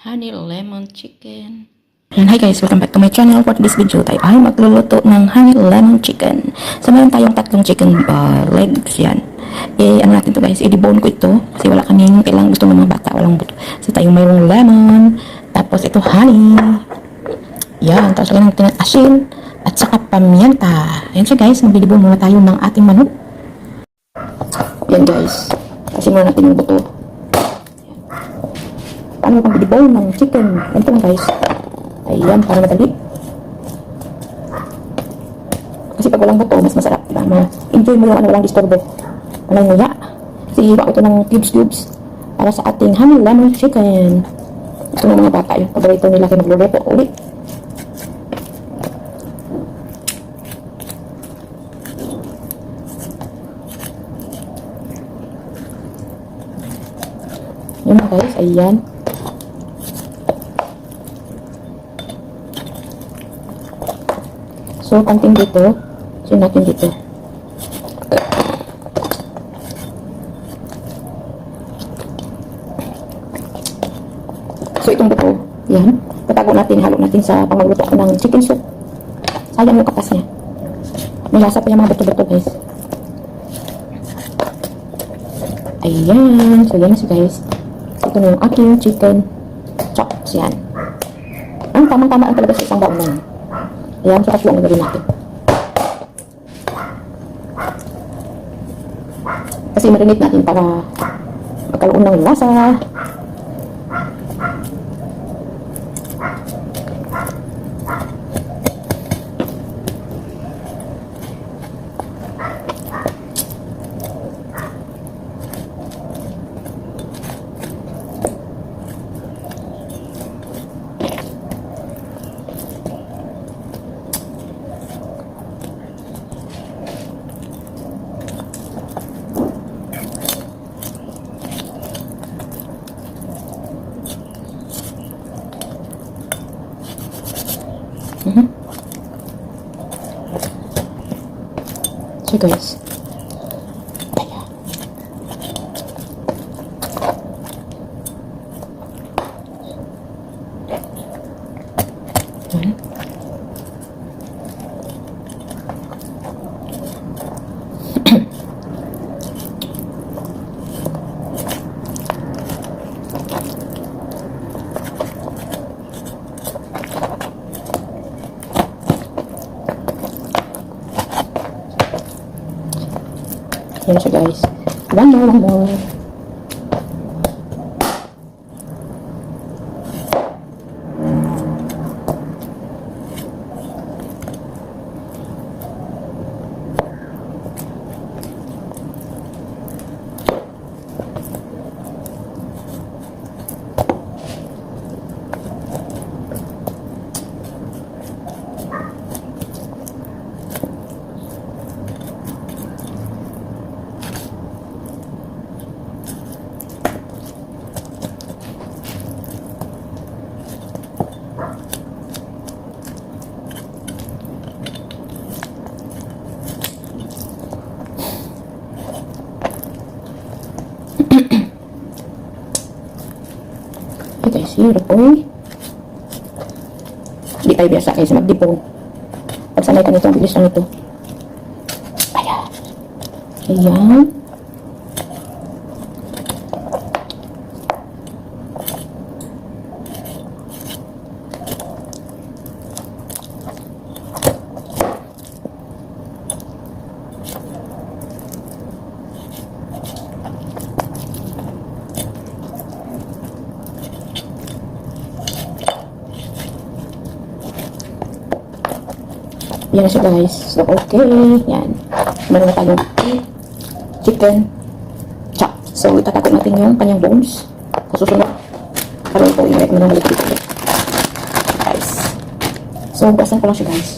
Honey lemon chicken. Yan, hi guys, welcome back to my channel. For this video tayo ay magluluto ng honey lemon chicken. So meron tayong tatlong chicken legs yan. Ano natin to guys, i-debone ko ito kasi wala kaming kailangan gusto ng mga bata, walang buto. So tayong mayroong lemon, tapos ito honey. Yan, tapos lagyan natin ng asin at saka pamienta. Yan siya guys, magdi-debone muna tayo ng ating manok. Yan guys, kasi muna natin yung buto. Paano pang debone ng chicken? Ganito lang guys. Ayan, para madali. Kasi pag walang buto, mas masarap. Diba? Ma-enjoy mo lang ano, walang disturbo. Walang nguya. Kasi iba ko ito ng cubes para sa ating honey lemon chicken. Ito ng mga bata yun. Paborito nila kayo magluluto ulit. Yun na guys, ayan. So, konting dito. So, natin dito. So, itong buto. Yan. Tatago natin, halo natin sa pangluto ng chicken soup. Sayang yung katas niya. May lasa pa yung mga buto-buto, guys. Ayan. So, yan na siya, guys. Ito na yung aking chicken chops. Yan. Ang tamang-tama ang talaga sa isang baon na yan. Ayan, so kasi yung gagawin natin. Kasi marinate natin para magkaroon ng lasa. So guys, ayan. Yan siya guys. One more. Okay guys, hirap po eh. Hindi tayo biasa guys mag-debone. Pag sanay ka nito, ang bilis lang ito. Ayan. Ayan. Yan na siya guys. So, okay. Yan. Meron na tayong chicken chop. So, itatago natin yung kanyang bones. Susunod. Karoon po yung ito na maligpit. Guys. So, gasan ko lang siya guys.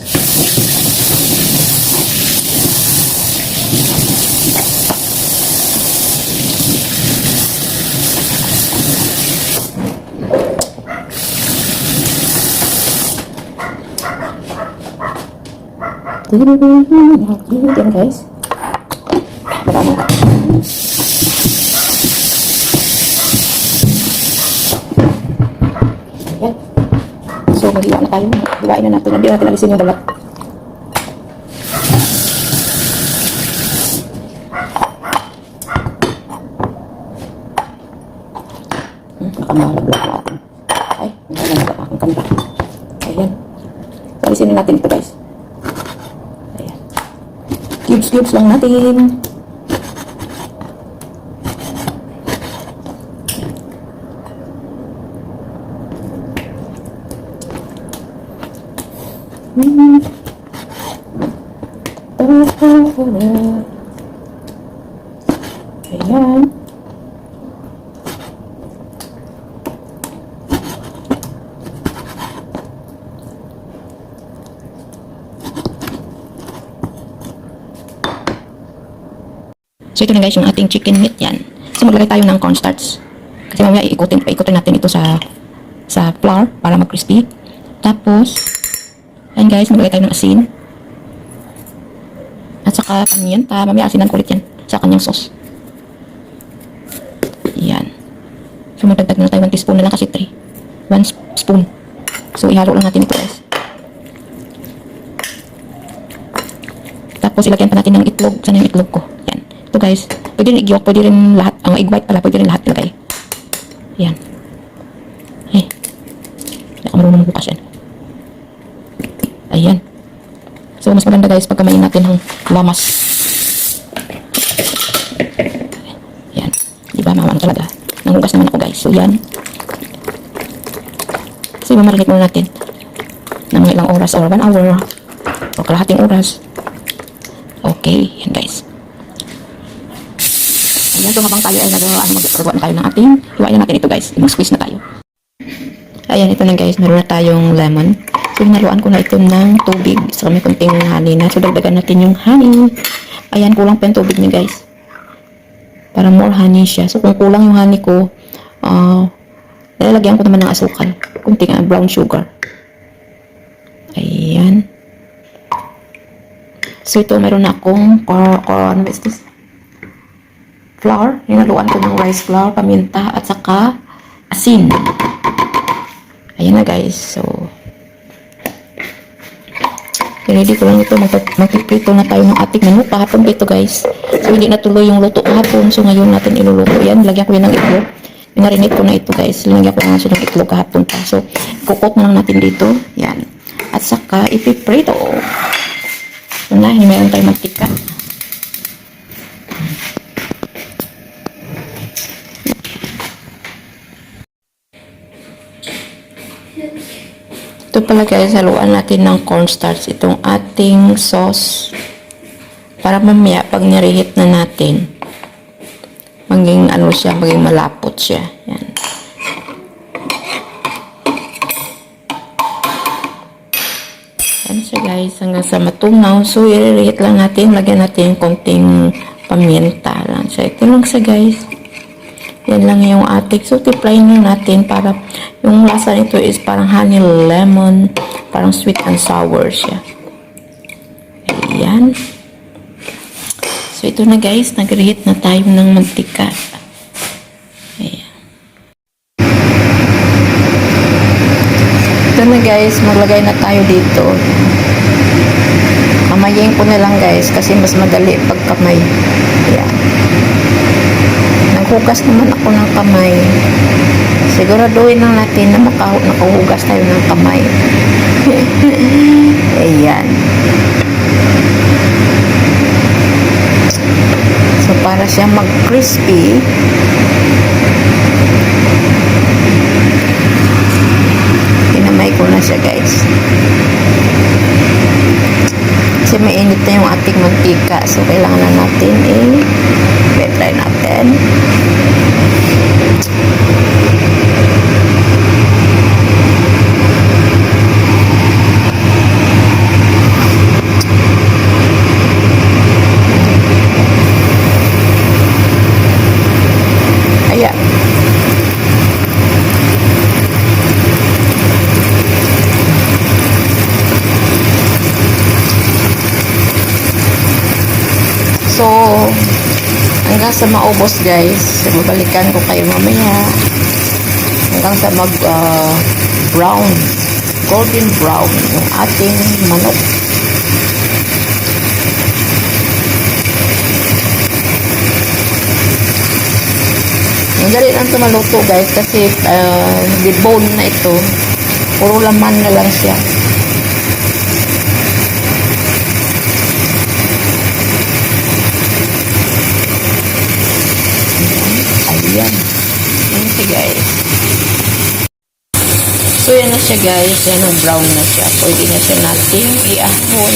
Yan guys. Marami. Ayan. So, maghiwa na tayo. Hiwain na natin. Hindi natin alisin yung balat. Nakamalaglag natin. Ay, hindi na aking kamera. Ayan. So, alisin na natin ito, guys. Ayan. Cubes lang natin. Ayan. So ito na guys yung ating chicken meat yan. So maglagay tayo ng cornstarch. Kasi mamaya paikutin natin ito sa flour para mag-crispy. Tapos, ayan guys, maglagay tayo ng asin. At saka pamienta. Mamaya asinan ko ulit yan sa kanyang sauce. Yan. So magdagdag na tayo 1 teaspoon na lang kasi 3. 1 spoon. So ihalo lang natin ito guys. Tapos ilagyan pa natin ng itlog. Saan yung itlog ko? Yan. Ito guys. Pwede rin i-yolk. Pwede rin lahat. Ang egg white pala. Pwede rin lahat ilagay. Yan. Eh. Hindi ako marunong bukas yan. Ayan. So mas maganda guys pagka main natin ng lamas. Yan. Diba maman talaga. Nanghugas naman ako guys. So yan. So mamarinate muna natin ng mga ilang oras or 1 hour o kalahating oras. Okay. Yan guys. Ayan. So habang tayo ay magagawa na tayo ng ating hiwain na natin ito guys. Mag-squeeze na tayo. Ayan. Ito na guys. Meron na tayong lemon. So, hinaluan ko na ito ng tubig. So, may konting honey na. So, dagdagan natin yung honey. Ayan, kulang pa yung tubig niya, guys. Para more honey siya. So, kung kulang yung honey ko, nilalagyan ko naman ng asukal. Kunting brown sugar. Ayan. So, ito, meron na akong, ano ba is this? Flour. Hinaluan ko ng rice flour, paminta, at saka asin. Ayan na, guys. So, ready ko lang ito. Magpiprito na tayo ng ating menu. Kahapon pa ito guys. So hindi natuloy yung luto kahapon. So ngayon natin iluluto. Yan. Lagyan ko yan ng itlog. Pinarinate ko na ito guys. Lagyan ko lang siya ng itlog kahapon pa. So kukot na lang natin dito. Yan. At saka ipiprito. So na. Meron tayong mantika. Ito pala guys, haluan natin ng cornstarch itong ating sauce para mamaya pag nirehit na natin maging ano siya, maging malapot siya. Yan. Yan siya guys, hanggang sa matunaw. So i-reheat lang natin, lagyan natin konting paminta lang siya. Ito lang siya guys. Yan lang yung ating. So, tiplayin lang natin para yung lasa nito is parang honey lemon. Parang sweet and sour siya. Ayan. So, ito na guys. Nag-reheat na tayo ng mantika. Ayan. Ito na guys. Maglagay na tayo dito. Kamayin ko na lang guys kasi mas madali pagkamay. Ayan. Naghugas naman ako ng kamay. Siguraduhin lang natin na nakahugas tayo ng kamay. Ayan. So, para siya mag-crispy, pinamay ko na siya guys. Kasi mainit na yung ating mantika. So, kailangan na natin i-try natin. Ayan. So, hanggang sa maubos guys, mabalikan ko kayo mamaya. Hanggang sa brown, golden brown yung ating manok. Ang dali lang ito maluto guys kasi debone na ito. Puro laman na lang siya. Ayan. Ayan siya guys. So yan na siya guys. Yan ang brown na siya. Pwede na siya nating iahon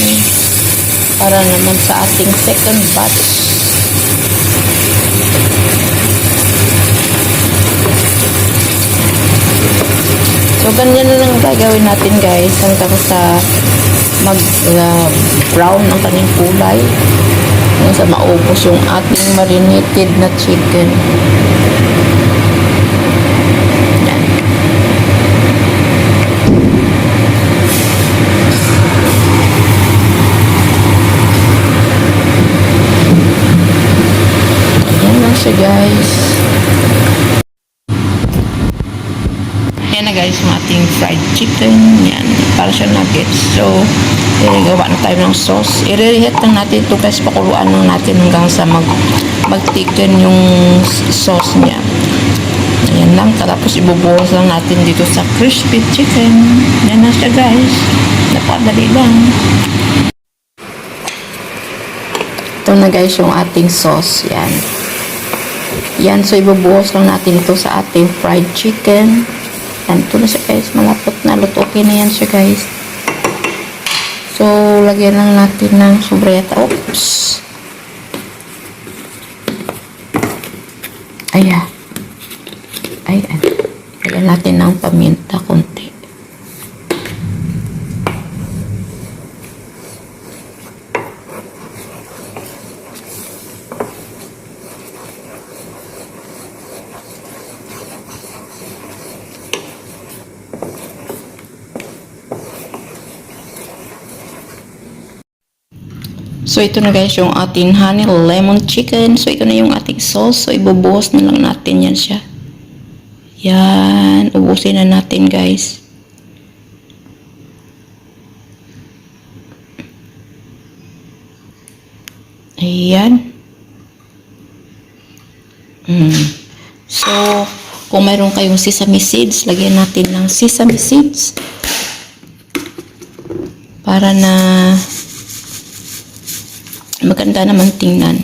para naman sa ating second batch. So ganyan na lang gagawin natin guys hanggang sa mag brown ang kanyang kulay. Hanggang sa maubos yung ating marinated na chicken. Yan. Ayan lang siya guys. Yan na guys, yung ating fried chicken. Yan, para siya nuggets. So, gawa na tayo ng sauce. I-reheat lang natin ito guys. Pakuluan lang natin hanggang sa mag-thicken yung sauce niya. Ayan lang. Tapos ibubuhos lang natin dito sa crispy chicken. Yan na siya guys. Napakadali lang. Ito na guys yung ating sauce. Yan. Yan. So, ibubuhos lang natin ito sa ating fried chicken. Yan, ito na siya guys, malapot na, luto. Okay na yan siya guys. So, lagyan lang natin ng sobreta. Oops! Ayan. Ayan. Lagyan natin ng paminta konti. So, ito na guys yung ating honey lemon chicken. So, ito na yung ating sauce. So, ibubuhos na lang natin yan siya. Yan. Ubusin na natin guys. Ayan. So, kung mayroon kayong sesame seeds, lagyan natin ng sesame seeds. Para na maganda naman tingnan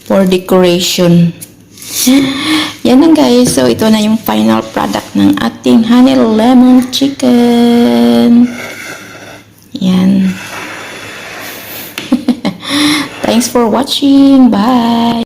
for decoration. Yan lang guys. So ito na yung final product ng ating honey lemon chicken. Yan. Thanks for watching. Bye.